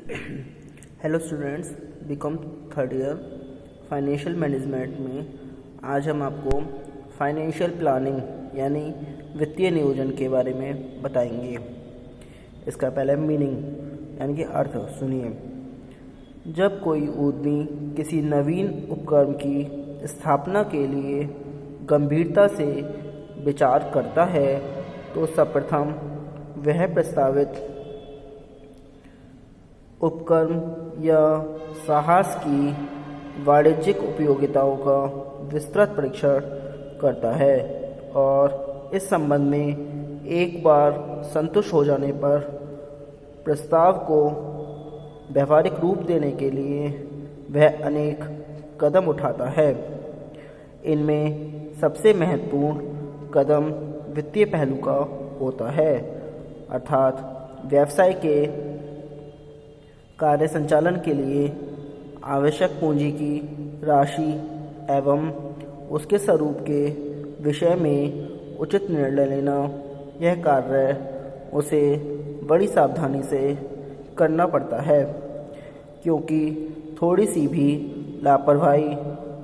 Hello students, BCom third year financial management में आज हम आपको फाइनेंशियल प्लानिंग यानी वित्तीय नियोजन के बारे में बताएंगे। इसका पहले मीनिंग यानी कि अर्थ सुनिए। जब कोई उद्यमी किसी नवीन उपक्रम की स्थापना के लिए गंभीरता से विचार करता है तो सर्वप्रथम वह प्रस्तावित उपक्रम या साहस की वाणिज्यिक उपयोगिताओं का विस्तृत परीक्षण करता है और इस संबंध में एक बार संतुष्ट हो जाने पर प्रस्ताव को व्यावहारिक रूप देने के लिए वह अनेक कदम उठाता है। इनमें सबसे महत्वपूर्ण कदम वित्तीय पहलू का होता है, अर्थात व्यवसाय के कार्य संचालन के लिए आवश्यक पूंजी की राशि एवं उसके स्वरूप के विषय में उचित निर्णय लेना। यह कार्य उसे बड़ी सावधानी से करना पड़ता है, क्योंकि थोड़ी सी भी लापरवाही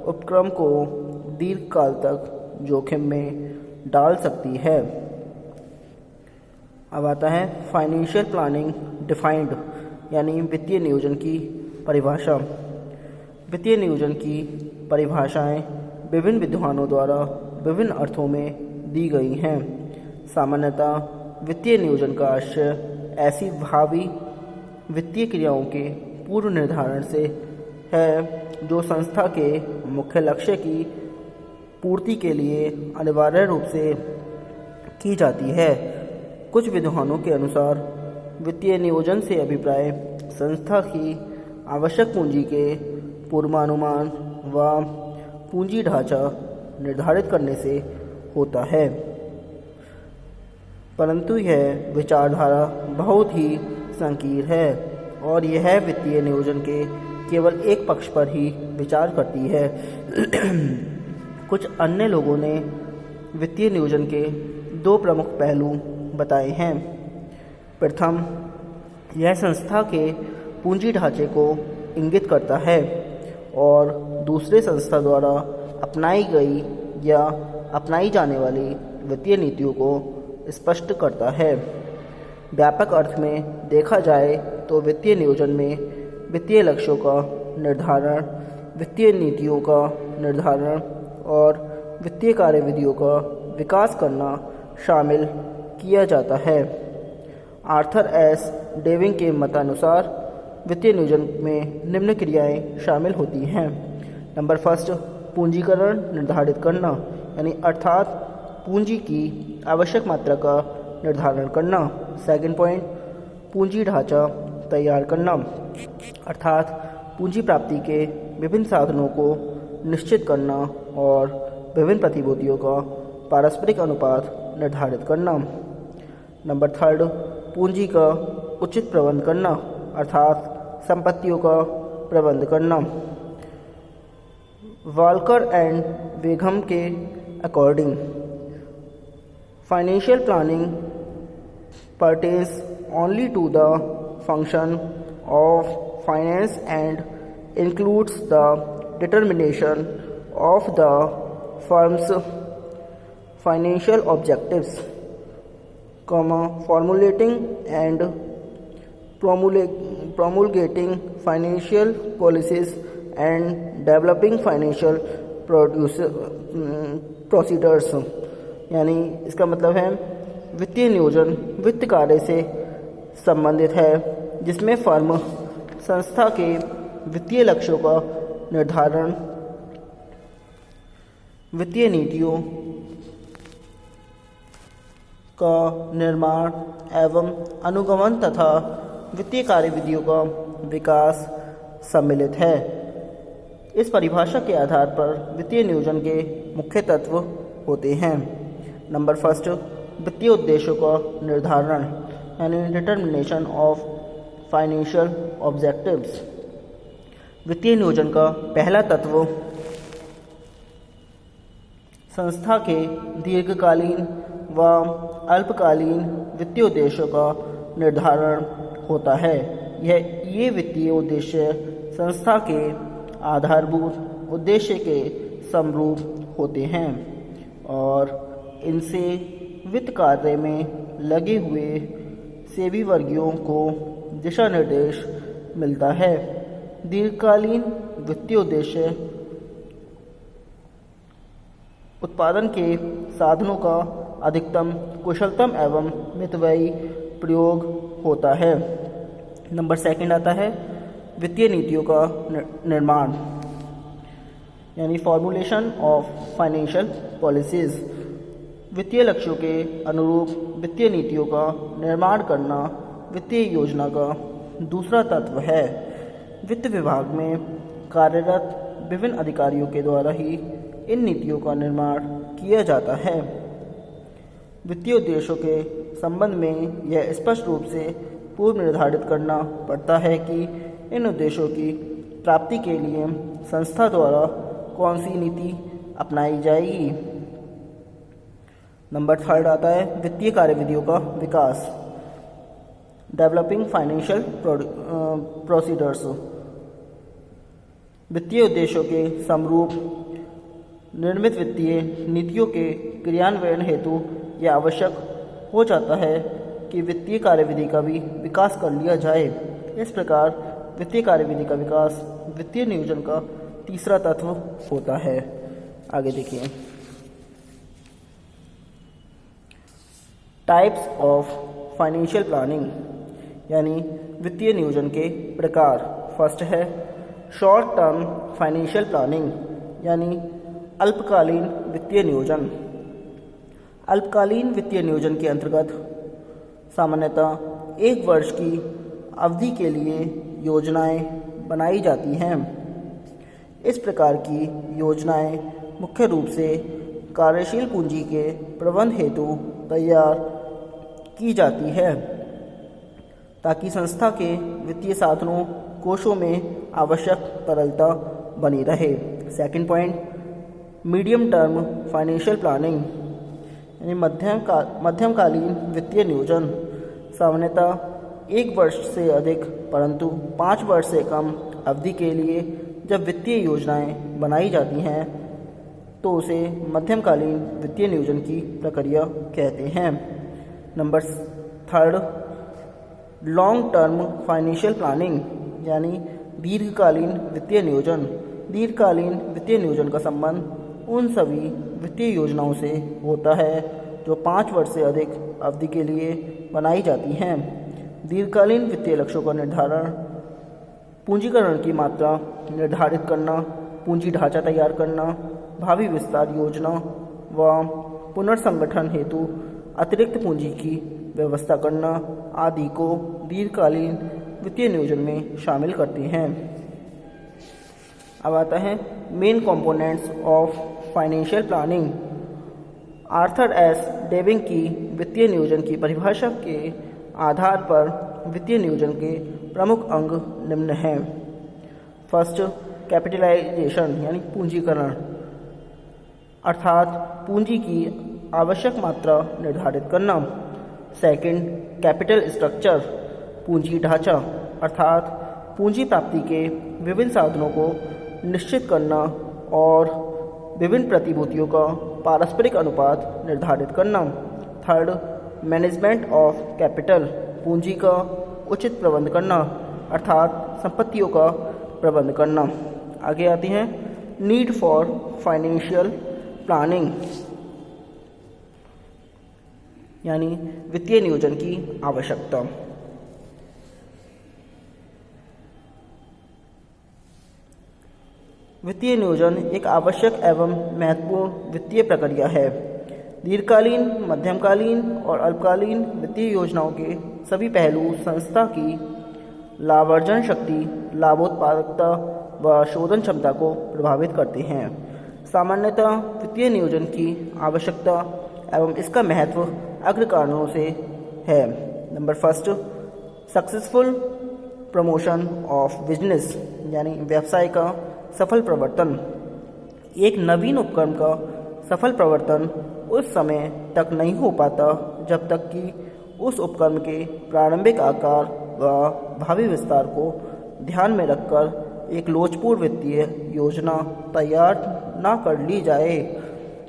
उपक्रम को दीर्घकाल तक जोखिम में डाल सकती है। अब आता है फाइनेंशियल प्लानिंग डिफाइंड यानी वित्तीय नियोजन की परिभाषा। वित्तीय नियोजन की परिभाषाएं विभिन्न विद्वानों द्वारा विभिन्न अर्थों में दी गई हैं। सामान्यतः वित्तीय नियोजन का आशय ऐसी भावी वित्तीय क्रियाओं के पूर्व निर्धारण से है जो संस्था के मुख्य लक्ष्य की पूर्ति के लिए अनिवार्य रूप से की जाती है। कुछ विद्वानों के अनुसार वित्तीय नियोजन से अभिप्राय संस्था की आवश्यक पूंजी के पूर्वानुमान व पूंजी ढांचा निर्धारित करने से होता है, परंतु यह विचारधारा बहुत ही संकीर्ण है और यह वित्तीय नियोजन के केवल एक पक्ष पर ही विचार करती है। कुछ अन्य लोगों ने वित्तीय नियोजन के दो प्रमुख पहलू बताए हैं। प्रथम, यह संस्था के पूंजी ढांचे को इंगित करता है और दूसरे संस्था द्वारा अपनाई गई या अपनाई जाने वाली वित्तीय नीतियों को स्पष्ट करता है। व्यापक अर्थ में देखा जाए तो वित्तीय नियोजन में वित्तीय लक्ष्यों का निर्धारण, वित्तीय नीतियों का निर्धारण और वित्तीय कार्यविधियों का विकास करना शामिल किया जाता है। आर्थर एस डेविंग के मतानुसार वित्तीय नियोजन में निम्न क्रियाएं शामिल होती हैं। नंबर फर्स्ट, पूंजीकरण निर्धारित करना यानी अर्थात पूंजी की आवश्यक मात्रा का निर्धारण करना। सेकंड पॉइंट, पूंजी ढांचा तैयार करना अर्थात पूंजी प्राप्ति के विभिन्न साधनों को निश्चित करना और विभिन्न प्रतिभूतियों का पारस्परिक अनुपात निर्धारित करना। नंबर थर्ड, पूंजी का उचित प्रबंध करना अर्थात संपत्तियों का प्रबंध करना। वाल्कर एंड वेघम के according financial planning pertains only to the function of finance and includes the determination of the firm's financial objectives, formulating and promulgating financial policies and developing financial procedures। यानी इसका मतलब है वित्तीय नियोजन वित्त कार्य से संबंधित है, जिसमें फर्म संस्था के वित्तीय लक्ष्यों का निर्धारण, वित्तीय नीतियों का निर्माण एवं अनुगमन तथा वित्तीय कार्यविधियों का विकास सम्मिलित है। इस परिभाषा के आधार पर वित्तीय नियोजन के मुख्य तत्व होते हैं। नंबर फर्स्ट, वित्तीय उद्देश्यों का निर्धारण यानी डिटर्मिनेशन ऑफ फाइनेंशियल ऑब्जेक्टिव्स। वित्तीय नियोजन का पहला तत्व संस्था के दीर्घकालीन व अल्पकालीन वित्तीय उद्देश्यों का निर्धारण होता है। ये वित्तीय उद्देश्य संस्था के आधारभूत उद्देश्य के समरूप होते हैं और इनसे वित्त कार्य में लगे हुए सेवी वर्गियों को दिशा निर्देश मिलता है। दीर्घकालीन वित्तीय उद्देश्य उत्पादन के साधनों का अधिकतम कुशलतम एवं मितव्ययी प्रयोग होता है। नंबर 2 आता है वित्तीय नीतियों का निर्माण, यानी फॉर्मुलेशन ऑफ फाइनेंशियल पॉलिसीज। वित्तीय लक्ष्यों के अनुरूप वित्तीय नीतियों का निर्माण करना वित्तीय योजना का दूसरा तत्व है। वित्त विभाग में कार्यरत विभिन्न अधिकारियों के द्वारा ही इन नीतियों का निर्माण किया जाता है। वित्तीय उद्देश्यों के संबंध में यह स्पष्ट रूप से पूर्व निर्धारित करना पड़ता है कि इन उद्देश्यों की प्राप्ति के लिए संस्था द्वारा कौन सी नीति अपनाई जाएगी। नंबर 3 आता है वित्तीय कार्यविधियों का विकास, डेवलपिंग फाइनेंशियल प्रोसीडर्स। वित्तीय उद्देश्यों के समरूप निर्मित वित्तीय नीतियों के क्रियान्वयन हेतु यह आवश्यक हो जाता है कि वित्तीय कार्यविधि का भी विकास कर लिया जाए। इस प्रकार वित्तीय कार्यविधि का विकास वित्तीय नियोजन का तीसरा तत्व होता है। आगे देखिए, टाइप्स ऑफ फाइनेंशियल प्लानिंग, यानी वित्तीय नियोजन के प्रकार। फर्स्ट है शॉर्ट टर्म फाइनेंशियल प्लानिंग, यानी अल्पकालीन वित्तीय नियोजन। अल्पकालीन वित्तीय नियोजन के अंतर्गत सामान्यतः 1 वर्ष की अवधि के लिए योजनाएं बनाई जाती हैं। इस प्रकार की योजनाएं मुख्य रूप से कार्यशील पूंजी के प्रबंध हेतु तैयार की जाती है ताकि संस्था के वित्तीय साधनों कोषों में आवश्यक तरलता बनी रहे। Second point, medium term financial planning, यानी मध्यमकालीन वित्तीय नियोजन। सामान्यतः 1 वर्ष से अधिक परंतु 5 वर्ष से कम अवधि के लिए जब वित्तीय योजनाएं बनाई जाती हैं तो उसे मध्यमकालीन वित्तीय नियोजन की प्रक्रिया कहते हैं। Number 3, long term financial planning, यानी दीर्घकालीन वित्तीय नियोजन। दीर्घकालीन वित्तीय नियोजन का संबंध उन सभी वित्तीय योजनाओं से होता है जो 5 वर्ष से अधिक अवधि के लिए बनाई जाती हैं। दीर्घकालीन वित्तीय लक्ष्यों का निर्धारण, पूंजीकरण की मात्रा निर्धारित करना, पूंजी ढांचा तैयार करना, भावी विस्तार योजना व पुनर्संगठन हेतु अतिरिक्त पूंजी की व्यवस्था करना आदि को दीर्घकालीन वित्तीय नियोजन में शामिल करते हैं। अब आता है main components of financial planning. Arthur S Dewing की वित्तीय नियोजन की परिभाषा के आधार पर वित्तीय नियोजन के प्रमुख अंग निम्न हैं। फर्स्ट, कैपिटलाइजेशन, यानी पूंजीकरण, अर्थात पूंजी की आवश्यक मात्रा निर्धारित करना। सेकंड, कैपिटल स्ट्रक्चर, पूंजी ढांचा, अर्थात पूंजी प्राप्ति के विभिन्न साधनों को निश्चित करना और विभिन्न प्रतिभूतियों का पारस्परिक अनुपात निर्धारित करना। थर्ड, मैनेजमेंट ऑफ कैपिटल, पूंजी का उचित प्रबंध करना, अर्थात संपत्तियों का प्रबंध करना। आगे आती हैं नीड फॉर फाइनेंशियल प्लानिंग, यानी वित्तीय नियोजन की आवश्यकता। वित्तीय नियोजन एक आवश्यक एवं महत्वपूर्ण वित्तीय प्रक्रिया है। दीर्घकालीन, मध्यमकालीन और अल्पकालीन वित्तीय योजनाओं के सभी पहलू संस्था की लाभार्जन शक्ति, लाभोत्पादकता व शोधन क्षमता को प्रभावित करते हैं। सामान्यतः वित्तीय नियोजन की आवश्यकता एवं इसका महत्व अग्र कारणों से है। Number first, successful promotion of business, यानी व्यवसाय का सफल प्रवर्तन। एक नवीन उपक्रम का सफल प्रवर्तन उस समय तक नहीं हो पाता जब तक कि उस उपक्रम के प्रारंभिक आकार व भावी विस्तार को ध्यान में रखकर एक लोचपूर्ण वित्तीय योजना तैयार ना कर ली जाए।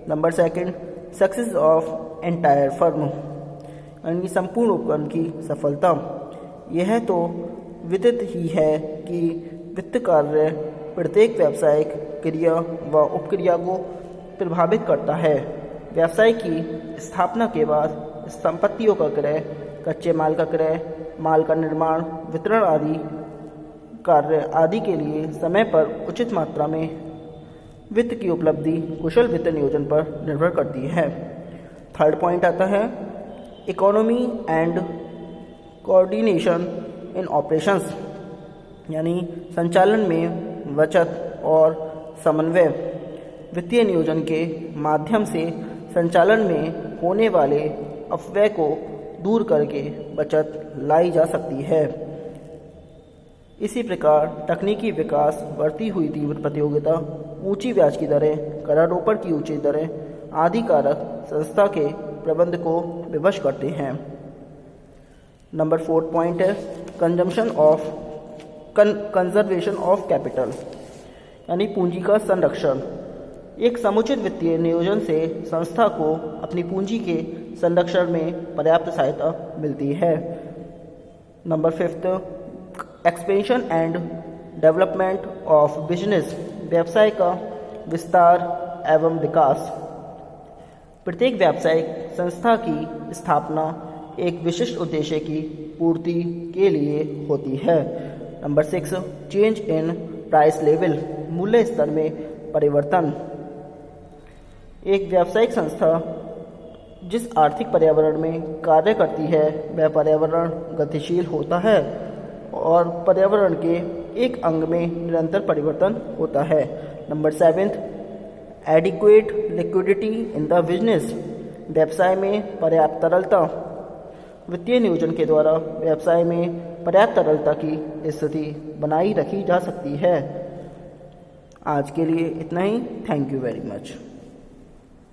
Number second, success of entire firm, यानी संपूर्ण उपक्रम की सफलता। यह तो विदित ही है कि वित्त कार्य प्रत्येक व्यावसायिक क्रिया व उपक्रिया को प्रभावित करता है। व्यवसाय की स्थापना के बाद संपत्तियों का क्रय, कच्चे माल का क्रय, माल का निर्माण, वितरण आदि कार्य आदि के लिए समय पर उचित मात्रा में वित्त की उपलब्धि कुशल वित्त नियोजन पर निर्भर करती है। थर्ड पॉइंट आता है economy and coordination in operations, यानी संचालन में बचत और समन्वय। वित्तीय नियोजन के माध्यम से संचालन में होने वाले अपव्यय को दूर करके बचत लाई जा सकती है। इसी प्रकार तकनीकी विकास, बढ़ती हुई तीव्र प्रतियोगिता, ऊंची ब्याज की दरें, करारोपण की ऊंची दरें आदि कारक संस्था के प्रबंध को विवश करते हैं। नंबर 4 पॉइंट है कंजर्वेशन ऑफ कैपिटल, यानी पूंजी का संरक्षण। एक समुचित वित्तीय नियोजन से संस्था को अपनी पूंजी के संरक्षण में पर्याप्त सहायता मिलती है। Number 5, expansion and development of business, व्यवसाय का विस्तार एवं विकास। प्रत्येक व्यावसायिक संस्था की स्थापना एक विशिष्ट उद्देश्य की पूर्ति के लिए होती है। Number 6, change in price level, मूल्य स्तर में परिवर्तन। एक व्यावसायिक संस्था जिस आर्थिक पर्यावरण में कार्य करती है वह पर्यावरण गतिशील होता है और पर्यावरण के एक अंग में निरंतर परिवर्तन होता है। Number 7, adequate liquidity in the business, व्यवसाय में पर्याप्त तरलता। वित्तीय नियोजन के द्वारा व्यवसाय में पर्याप्त तरलता की स्थिति बनाई रखी जा सकती है। आज के लिए इतना ही। Thank you very much.